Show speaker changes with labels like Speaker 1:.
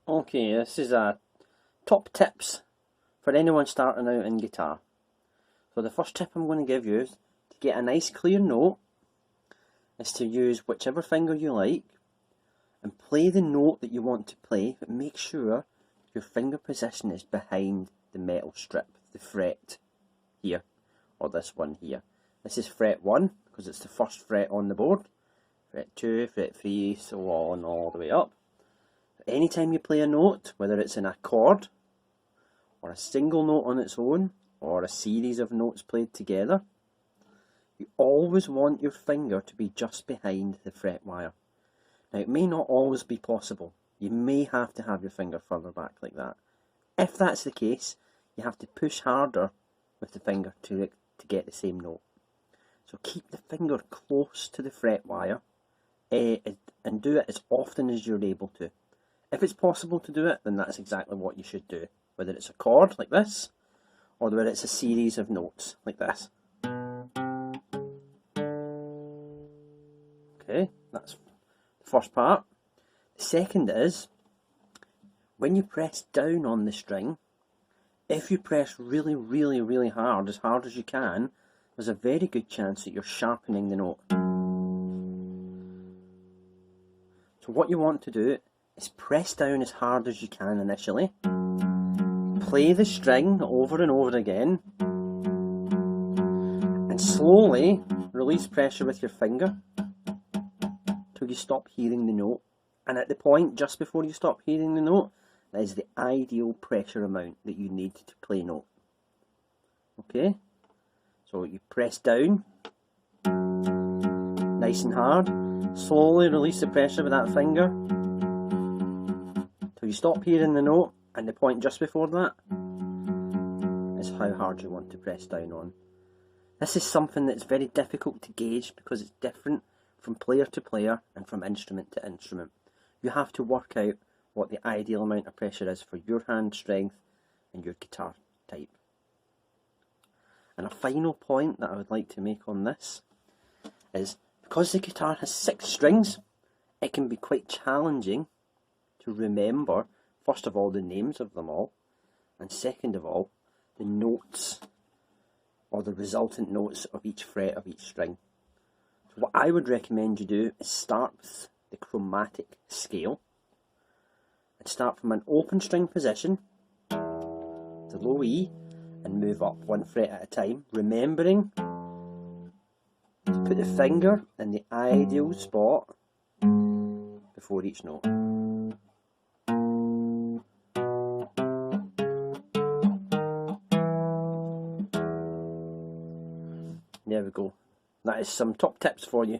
Speaker 1: Okay, this is top tips for anyone starting out in guitar. So the first tip I'm going to give you is to get a nice clear note is to use whichever finger you like and play the note that you want to play, but make sure your finger position is behind the metal strip, the fret here, or this one here. This is fret 1 because it's the first fret on the board, fret 2, fret 3, so on all the way up. Anytime you play a note, whether it's in a chord, or a single note on its own, or a series of notes played together, you always want your finger to be just behind the fret wire. Now it may not always be possible. You may have to have your finger further back like that. If that's the case, you have to push harder with the finger to get the same note. So keep the finger close to the fret wire and do it as often as you're able to. If it's possible to do it, then that's exactly what you should do. Whether it's a chord like this, or whether it's a series of notes like this. Okay, that's the first part. The second is, when you press down on the string, if you press really, really, really hard as you can, there's a very good chance that you're sharpening the note. So what you want to do is press down as hard as you can initially, play the string over and over again, and slowly release pressure with your finger till you stop hearing the note. And at the point just before you stop hearing the note, that is the ideal pressure amount that you need to play note. Okay, so you press down nice and hard, slowly release the pressure with that finger till you stop hearing the note, and the point just before that is how hard you want to press down on. This is something that's very difficult to gauge because it's different from player to player and from instrument to instrument. You have to work out what the ideal amount of pressure is for your hand strength and your guitar type. And a final point that I would like to make on this is, because the guitar has 6 strings, it can be quite challenging to remember, first of all, the names of them all, and second of all, the notes or the resultant notes of each fret of each string. So what I would recommend you do is start with the chromatic scale and start from an open string position, the low E, and move up 1 fret at a time, remembering to put the finger in the ideal spot before each note. There we go. That is some top tips for you.